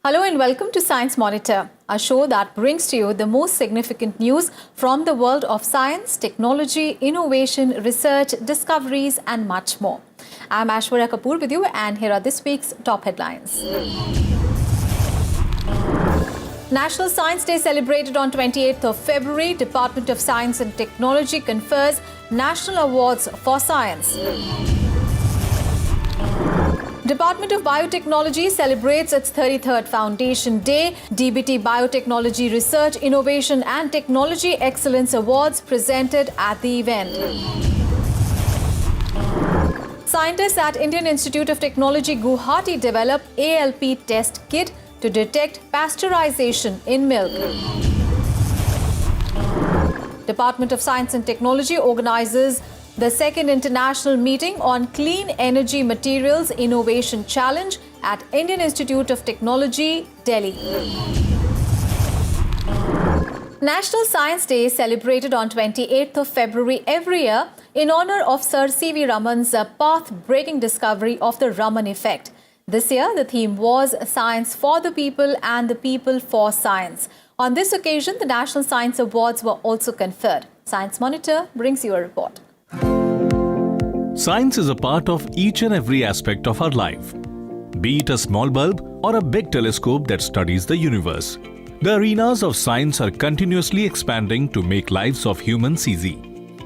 Hello and welcome to Science Monitor, a show that brings to you the most significant news from the world of science, technology, innovation, research, discoveries and much more. I'm Aishwarya Kapoor with you and here are this week's top headlines. National Science Day celebrated on 28th of February. Department of Science and Technology confers National Awards for Science. Department of Biotechnology celebrates its 33rd Foundation Day. DBT Biotechnology Research, Innovation and Technology Excellence Awards presented at the event. Scientists at Indian Institute of Technology Guwahati developed ALP test kit to detect pasteurization in milk. Department of Science and Technology organizes the second international meeting on Clean Energy Materials Innovation Challenge at Indian Institute of Technology, Delhi. National Science Day is celebrated on 28th of February every year in honor of Sir C.V. Raman's path-breaking discovery of the Raman effect. This year, the theme was Science for the People and the People for Science. On this occasion, the National Science Awards were also conferred. Science Monitor brings you a report. Science is a part of each and every aspect of our life, be it a small bulb or a big telescope that studies the universe. The arenas of science are continuously expanding to make lives of humans easy.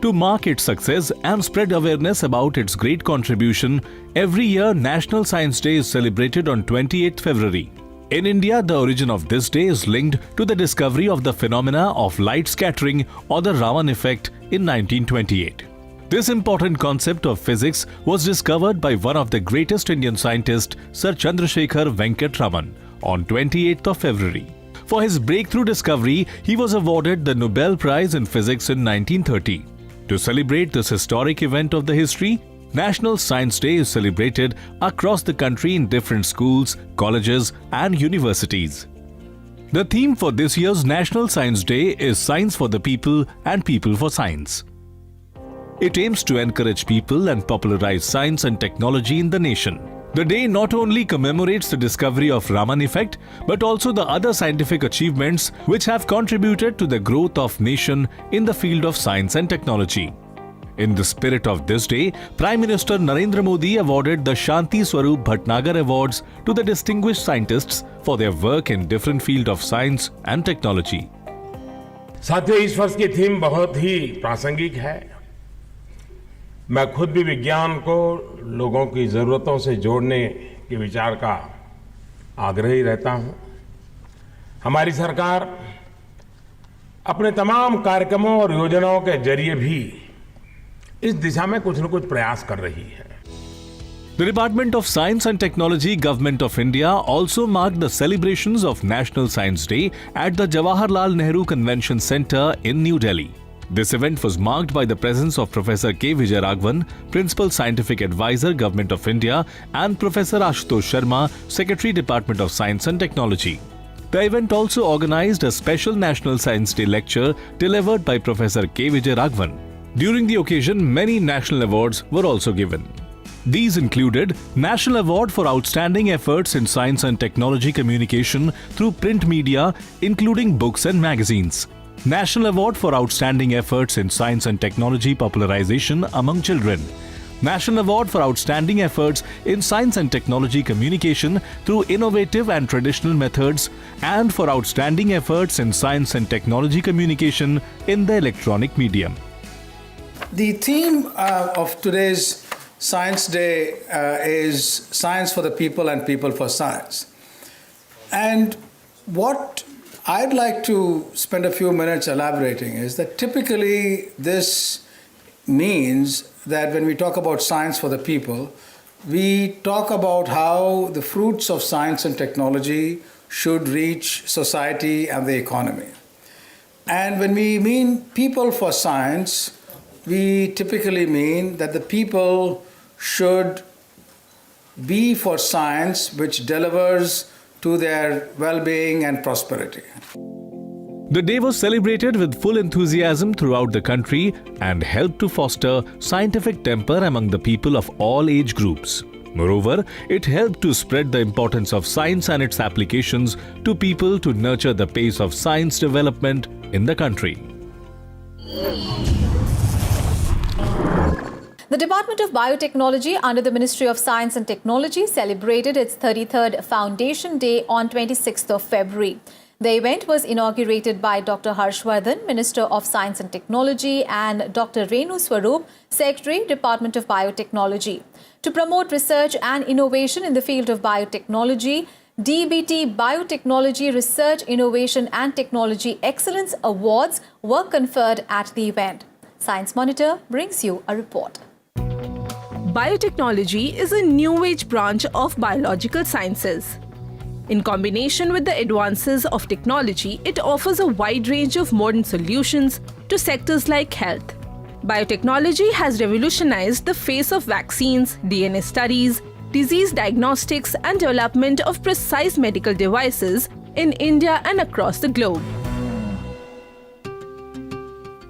To mark its success and spread awareness about its great contribution, every year National Science Day is celebrated on 28th February. In India, the origin of this day is linked to the discovery of the phenomena of light scattering or the Raman effect in 1928. This important concept of physics was discovered by one of the greatest Indian scientists, Sir Chandrasekhar Venkat Raman, on 28th of February. For his breakthrough discovery, he was awarded the Nobel Prize in Physics in 1930. To celebrate this historic event of the history, National Science Day is celebrated across the country in different schools, colleges and universities. The theme for this year's National Science Day is Science for the People and People for Science. It aims to encourage people and popularize science and technology in the nation. The day not only commemorates the discovery of Raman effect, but also the other scientific achievements which have contributed to the growth of nation in the field of science and technology. In the spirit of this day, Prime Minister Narendra Modi awarded the Shanti Swarup Bhatnagar Awards to the distinguished scientists for their work in different fields of science and technology. साथियों, इस वर्ष की theme बहुत ही प्रासंगिक है। मैं खुद भी विज्ञान को लोगों की ज़रूरतों से जोड़ने के विचार का आग्रही रहता हूं। हमारी सरकार अपने तमाम कार्यक्रमों और योजनाओं के जरिए भी इस दिशा में कुछ न कुछ प्रयास कर रही है। The Department of Science and Technology, Government of India also marked the celebrations of National Science Day at the Jawaharlal Nehru Convention Centre in New Delhi. This event was marked by the presence of Professor K. Vijayaraghavan, Principal Scientific Advisor, Government of India, and Professor Ashutosh Sharma, Secretary, Department of Science and Technology. The event also organized a special National Science Day lecture delivered by Professor K. Vijayaraghavan. During the occasion, many national awards were also given. These included National Award for Outstanding Efforts in Science and Technology Communication through print media, including books and magazines. National Award for Outstanding Efforts in Science and Technology Popularization among Children. National Award for Outstanding Efforts in Science and Technology Communication through Innovative and Traditional Methods, and for Outstanding Efforts in Science and Technology Communication in the Electronic Medium. The theme of today's Science Day is Science for the People and People for Science. And what I'd like to spend a few minutes elaborating is that typically this means that when we talk about science for the people, we talk about how the fruits of science and technology should reach society and the economy. And when we mean people for science, we typically mean that the people should be for science which delivers to their well-being and prosperity. The day was celebrated with full enthusiasm throughout the country and helped to foster scientific temper among the people of all age groups. Moreover, it helped to spread the importance of science and its applications to people to nurture the pace of science development in the country. The Department of Biotechnology under the Ministry of Science and Technology celebrated its 33rd Foundation Day on 26th of February. The event was inaugurated by Dr. Harshvardhan, Minister of Science and Technology, and Dr. Renu Swaroop, Secretary, Department of Biotechnology. To promote research and innovation in the field of biotechnology, DBT Biotechnology Research, Innovation and Technology Excellence Awards were conferred at the event. Science Monitor brings you a report. Biotechnology is a new age branch of biological sciences. In combination with the advances of technology, it offers a wide range of modern solutions to sectors like health. Biotechnology has revolutionized the face of vaccines, DNA studies, disease diagnostics, and development of precise medical devices in India and across the globe.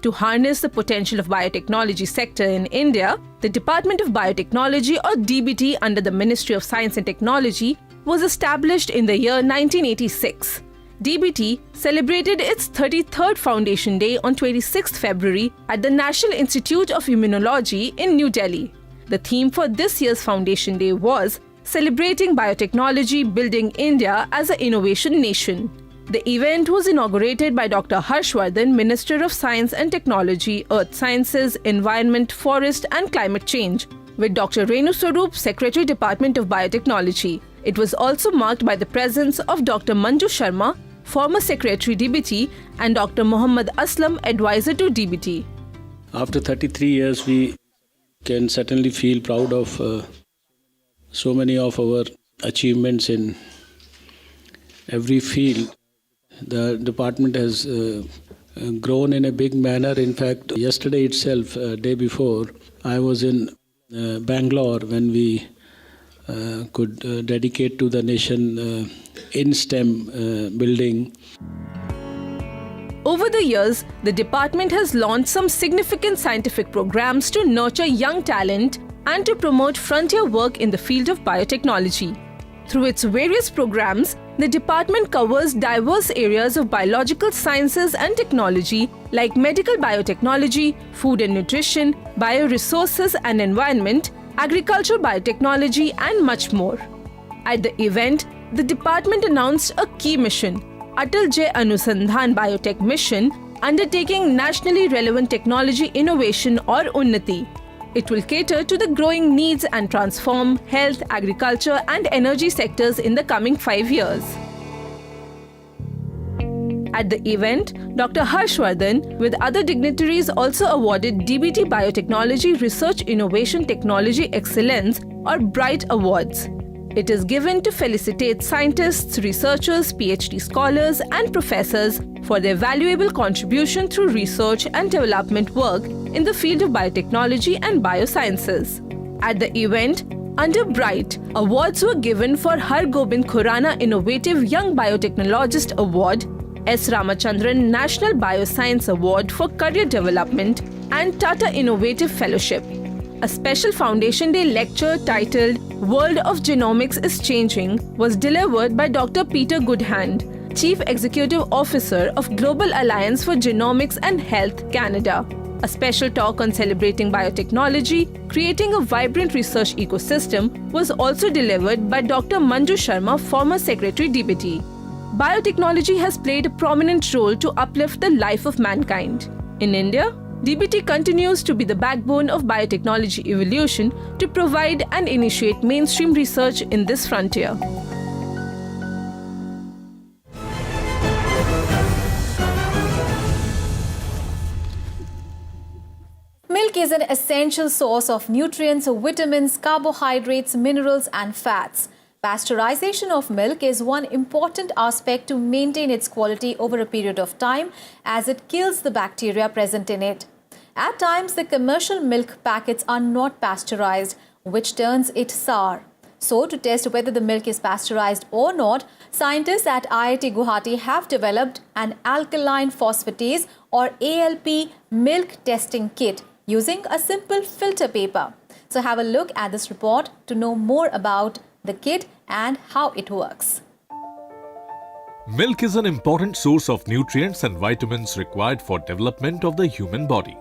To harness the potential of biotechnology sector in India, the Department of Biotechnology, or DBT, under the Ministry of Science and Technology was established in the year 1986. DBT celebrated its 33rd Foundation Day on 26th February at the National Institute of Immunology in New Delhi. The theme for this year's Foundation Day was Celebrating Biotechnology, Building India as an Innovation Nation. The event was inaugurated by Dr. Harshvardhan, Minister of Science and Technology, Earth Sciences, Environment, Forest and Climate Change, with Dr. Renu Swaroop, Secretary, Department of Biotechnology. It was also marked by the presence of Dr. Manju Sharma, former Secretary DBT, and Dr. Muhammad Aslam, Advisor to DBT. After 33 years, we can certainly feel proud of so many of our achievements in every field. The department has grown in a big manner. In fact, yesterday itself, day before, I was in Bangalore when we could dedicate to the nation in STEM building. Over the years, the department has launched some significant scientific programs to nurture young talent and to promote frontier work in the field of biotechnology. Through its various programs, the department covers diverse areas of biological sciences and technology like medical biotechnology, food and nutrition, bioresources and environment, agriculture biotechnology, and much more. At the event, the department announced a key mission, Atal Jay Anusandhan Biotech Mission, undertaking nationally relevant technology innovation or Unnati. It will cater to the growing needs and transform health, agriculture and energy sectors in the coming 5 years. At the event, Dr. Harshvardhan, with other dignitaries, also awarded DBT Biotechnology Research Innovation Technology Excellence, or BRIGHT Awards. It is given to felicitate scientists, researchers, PhD scholars and professors for their valuable contribution through research and development work in the field of biotechnology and biosciences. At the event, under BRIGHT, awards were given for Har Gobind Khurana Innovative Young Biotechnologist Award, S. Ramachandran National Bioscience Award for Career Development, and Tata Innovative Fellowship. A special Foundation Day lecture titled World of Genomics is Changing was delivered by Dr. Peter Goodhand, Chief Executive Officer of Global Alliance for Genomics and Health, Canada. A special talk on celebrating biotechnology, creating a vibrant research ecosystem was also delivered by Dr. Manju Sharma, former Secretary DBT. Biotechnology has played a prominent role to uplift the life of mankind. In India, DBT continues to be the backbone of biotechnology evolution to provide and initiate mainstream research in this frontier. Milk is an essential source of nutrients, vitamins, carbohydrates, minerals and fats. Pasteurization of milk is one important aspect to maintain its quality over a period of time, as it kills the bacteria present in it. At times, the commercial milk packets are not pasteurized, which turns it sour. So, to test whether the milk is pasteurized or not, scientists at IIT Guwahati have developed an alkaline phosphatase or ALP milk testing kit using a simple filter paper. So have a look at this report to know more about the kit and how it works. Milk is an important source of nutrients and vitamins required for development of the human body.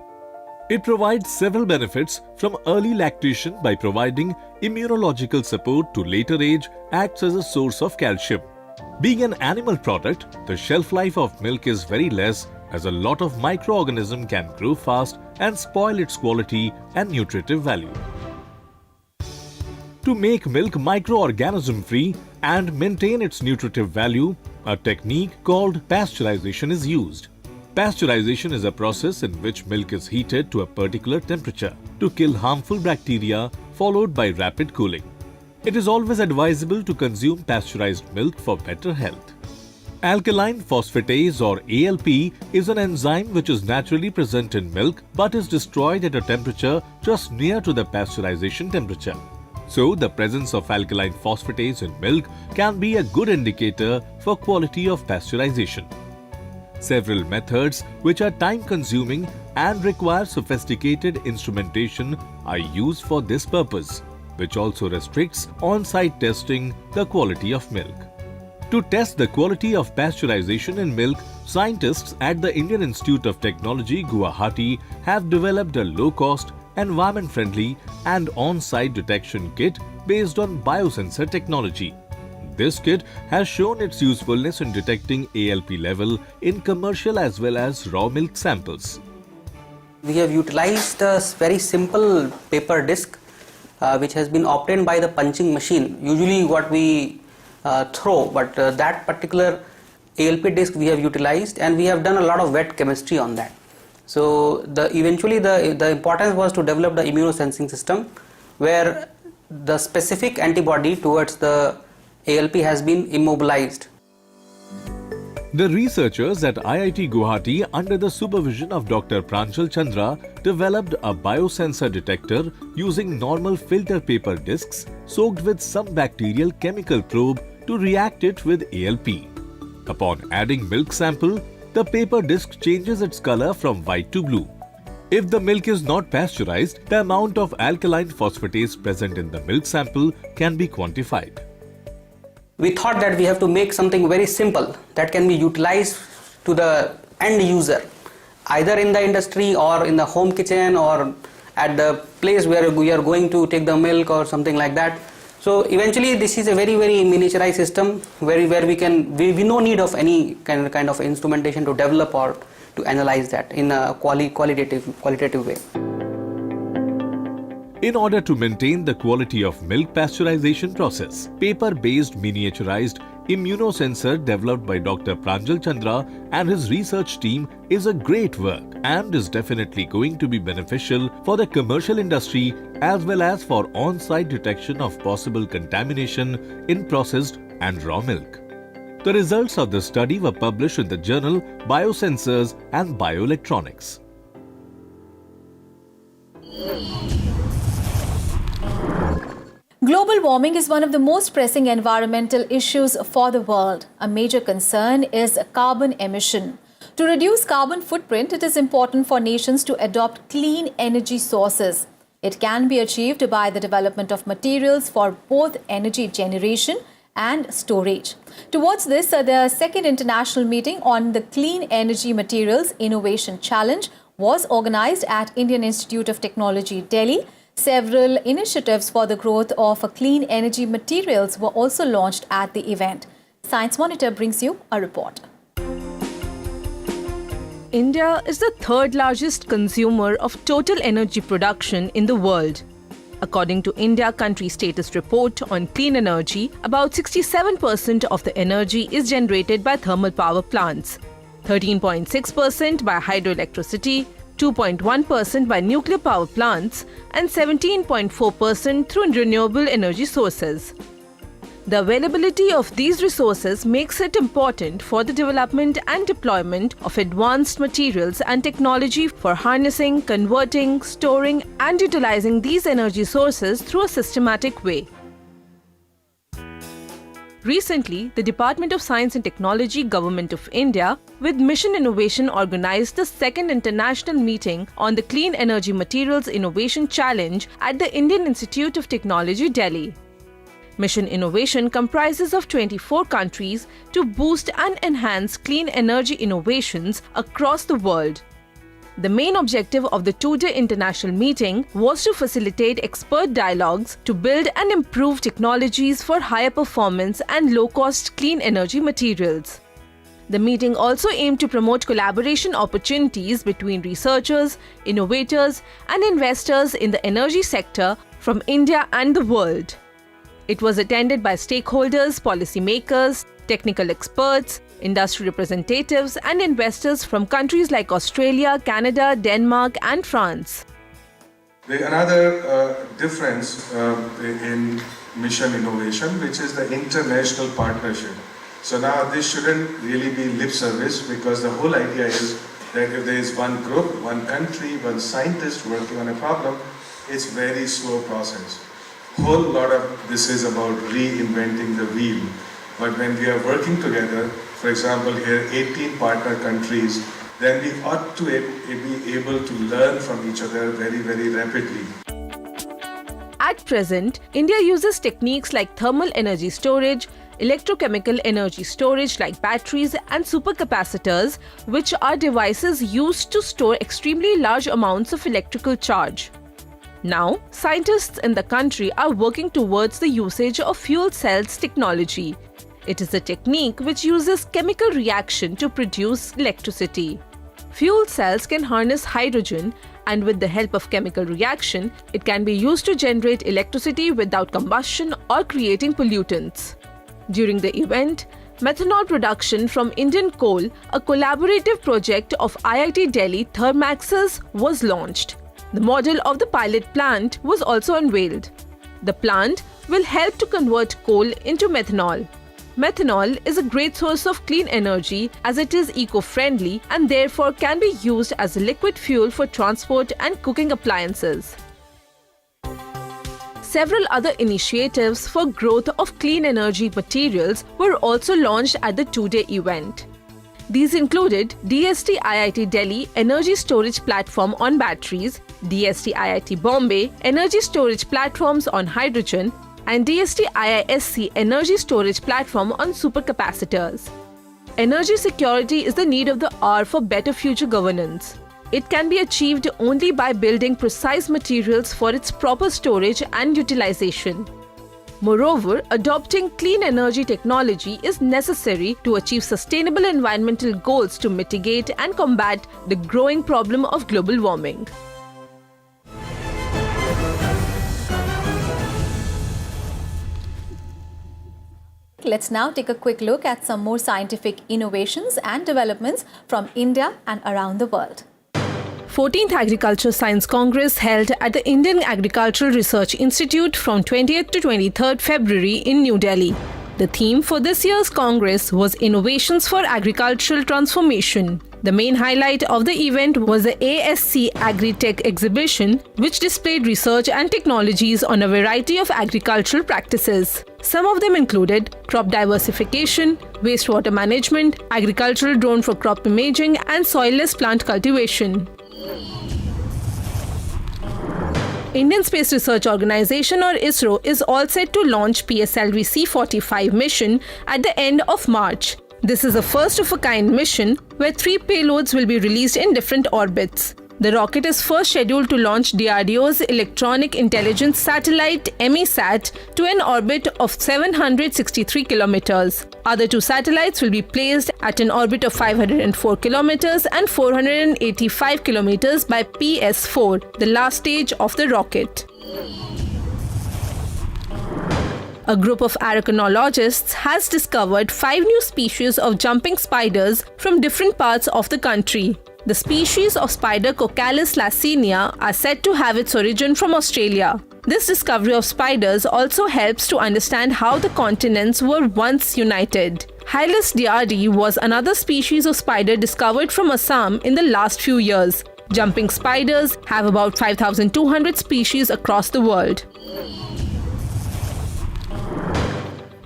It provides several benefits, from early lactation by providing immunological support to later age acts as a source of calcium. Being an animal product, the shelf life of milk is very less, as a lot of microorganisms can grow fast and spoil its quality and nutritive value. To make milk microorganism free and maintain its nutritive value, a technique called pasteurization is used. Pasteurization is a process in which milk is heated to a particular temperature to kill harmful bacteria, followed by rapid cooling. It is always advisable to consume pasteurized milk for better health. Alkaline phosphatase, or ALP, is an enzyme which is naturally present in milk but is destroyed at a temperature just near to the pasteurization temperature. So, the presence of alkaline phosphatase in milk can be a good indicator for quality of pasteurization. Several methods which are time-consuming and require sophisticated instrumentation are used for this purpose, which also restricts on-site testing the quality of milk. To test the quality of pasteurization in milk, scientists at the Indian Institute of Technology, Guwahati, have developed a low-cost, environment-friendly and on-site detection kit based on biosensor technology. This kit has shown its usefulness in detecting ALP level in commercial as well as raw milk samples. We have utilized a very simple paper disc which has been obtained by the punching machine, usually what we throw, but that particular ALP disc we have utilized, and we have done a lot of wet chemistry on that. So eventually the importance was to develop the immunosensing system where the specific antibody towards the ALP has been immobilized. The researchers at IIT Guwahati, under the supervision of Dr. Pranjal Chandra, developed a biosensor detector using normal filter paper discs soaked with some bacterial chemical probe to react it with ALP. Upon adding milk sample, the paper disc changes its color from white to blue. If the milk is not pasteurized, the amount of alkaline phosphatase present in the milk sample can be quantified. We thought that we have to make something very simple that can be utilized to the end user, either in the industry or in the home kitchen or at the place where we are going to take the milk or something like that. So eventually this is a very miniaturized system where we no need of any kind of instrumentation to develop or to analyze that in a qualitative way. In order to maintain the quality of milk pasteurization process, paper-based miniaturized immunosensor developed by Dr. Pranjal Chandra and his research team is a great work and is definitely going to be beneficial for the commercial industry as well as for on-site detection of possible contamination in processed and raw milk. The results of the study were published in the journal Biosensors and Bioelectronics. Global warming is one of the most pressing environmental issues for the world. A major concern is carbon emission. To reduce carbon footprint, it is important for nations to adopt clean energy sources. It can be achieved by the development of materials for both energy generation and storage. Towards this, the second international meeting on the Clean Energy Materials Innovation Challenge was organized at Indian Institute of Technology, Delhi. Several initiatives for the growth of clean energy materials were also launched at the event. Science Monitor brings you a report. India is the third largest consumer of total energy production in the world. According to India Country Status Report on Clean Energy, about 67% of the energy is generated by thermal power plants, 13.6% by hydroelectricity, 2.1% by nuclear power plants, and 17.4% through renewable energy sources. The availability of these resources makes it important for the development and deployment of advanced materials and technology for harnessing, converting, storing, and utilizing these energy sources through a systematic way. Recently, the Department of Science and Technology, Government of India, with Mission Innovation organized the second international meeting on the Clean Energy Materials Innovation Challenge at the Indian Institute of Technology, Delhi. Mission Innovation comprises of 24 countries to boost and enhance clean energy innovations across the world. The main objective of the two-day international meeting was to facilitate expert dialogues to build and improve technologies for higher performance and low-cost clean energy materials. The meeting also aimed to promote collaboration opportunities between researchers, innovators, and investors in the energy sector from India and the world. It was attended by stakeholders, policymakers, technical experts, industry representatives, and investors from countries like Australia, Canada, Denmark, and France. Another difference in Mission Innovation, which is the international partnership. So now this shouldn't really be lip service, because the whole idea is that if there is one group, one country, one scientist working on a problem, it's a very slow process. Whole lot of this is about reinventing the wheel. But when we are working together, for example, here 18 partner countries, then we ought to be able to learn from each other very, very rapidly. At present, India uses techniques like thermal energy storage, electrochemical energy storage like batteries and supercapacitors, which are devices used to store extremely large amounts of electrical charge. Now, scientists in the country are working towards the usage of fuel cells technology. It is a technique which uses chemical reaction to produce electricity. Fuel cells can harness hydrogen, and with the help of chemical reaction, it can be used to generate electricity without combustion or creating pollutants. During the event, methanol production from Indian coal, a collaborative project of IIT Delhi Thermaxes, was launched. The model of the pilot plant was also unveiled. The plant will help to convert coal into methanol. Methanol is a great source of clean energy as it is eco-friendly and therefore can be used as a liquid fuel for transport and cooking appliances. Several other initiatives for growth of clean energy materials were also launched at the two-day event. These included DST IIT Delhi Energy Storage Platform on batteries, DST IIT Bombay Energy Storage Platforms on hydrogen, and DST IISc Energy Storage Platform on supercapacitors. Energy security is the need of the hour for better future governance. It can be achieved only by building precise materials for its proper storage and utilization. Moreover, adopting clean energy technology is necessary to achieve sustainable environmental goals to mitigate and combat the growing problem of global warming. Let's now take a quick look at some more scientific innovations and developments from India and around the world. 14th Agriculture Science Congress held at the Indian Agricultural Research Institute from 20th to 23rd February in New Delhi. The theme for this year's Congress was Innovations for Agricultural Transformation. The main highlight of the event was the ASC Agritech exhibition, which displayed research and technologies on a variety of agricultural practices. Some of them included crop diversification, wastewater management, agricultural drone for crop imaging, and soilless plant cultivation. Indian Space Research Organisation or ISRO is all set to launch PSLV C-45 mission at the end of March. This is a first-of-a-kind mission where 3 payloads will be released in different orbits. The rocket is first scheduled to launch DRDO's Electronic Intelligence Satellite EMISAT to an orbit of 763 kilometers. Other 2 satellites will be placed at an orbit of 504 kilometers and 485 kilometers by PS4, the last stage of the rocket. A group of aragonologists has discovered 5 new species of jumping spiders from different parts of the country. The species of spider Cocallis laciniae are said to have its origin from Australia. This discovery of spiders also helps to understand how the continents were once united. Hylas diardi was another species of spider discovered from Assam in the last few years. Jumping spiders have about 5,200 species across the world.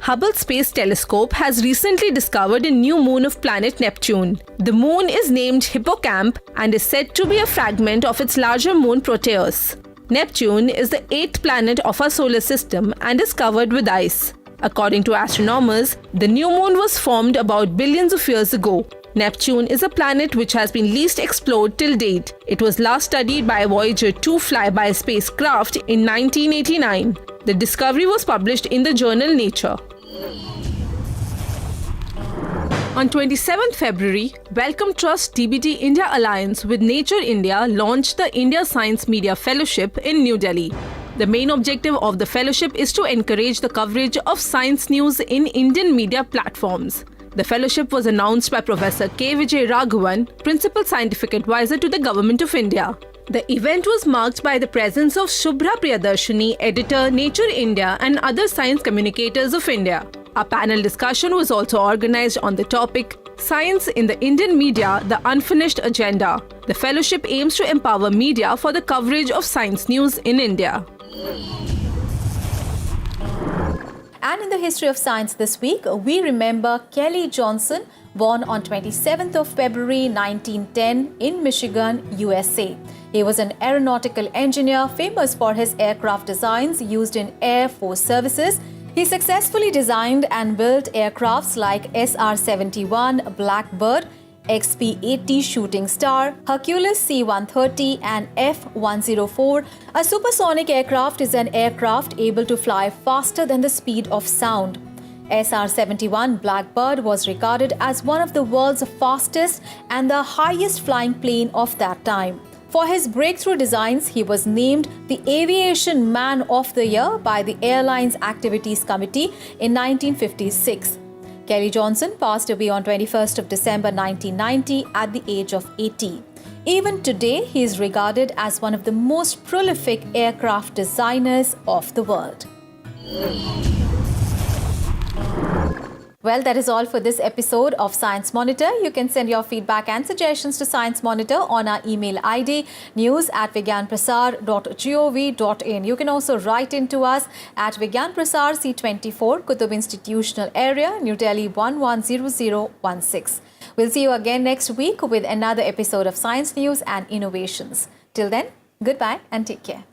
Hubble Space Telescope has recently discovered a new moon of planet Neptune. The moon is named Hippocamp and is said to be a fragment of its larger moon Proteus. Neptune is the 8th planet of our solar system and is covered with ice. According to astronomers, the new moon was formed about billions of years ago. Neptune is a planet which has been least explored till date. It was last studied by Voyager 2 flyby spacecraft in 1989. The discovery was published in the journal Nature. On 27th February, Wellcome Trust DBT India Alliance with Nature India launched the India Science Media Fellowship in New Delhi. The main objective of the fellowship is to encourage the coverage of science news in Indian media platforms. The fellowship was announced by Professor K. Vijay Raghavan, Principal Scientific Advisor to the Government of India. The event was marked by the presence of Shubhra Priyadarshini, editor, Nature India, and other science communicators of India. A panel discussion was also organized on the topic Science in the Indian Media, the Unfinished Agenda. The fellowship aims to empower media for the coverage of science news in India. And in the history of science this week, we remember Kelly Johnson, born on 27th of February 1910 in Michigan, USA. He was an aeronautical engineer famous for his aircraft designs used in Air Force services. He successfully designed and built aircrafts like SR-71 Blackbird, XP-80 Shooting Star, Hercules C-130 and F-104. A supersonic aircraft is an aircraft able to fly faster than the speed of sound. SR-71 Blackbird was regarded as one of the world's fastest and the highest flying plane of that time. For his breakthrough designs, he was named the Aviation Man of the Year by the Airlines Activities Committee in 1956. Kelly Johnson passed away on 21st of December 1990 at the age of 80. Even today, he is regarded as one of the most prolific aircraft designers of the world. Well, that is all for this episode of Science Monitor. You can send your feedback and suggestions to Science Monitor on our email ID news@vigyanprasar.gov.in. You can also write in to us at Vigyan Prasar C24, Qutub Institutional Area, New Delhi 110016. We'll see you again next week with another episode of Science News and Innovations. Till then, goodbye and take care.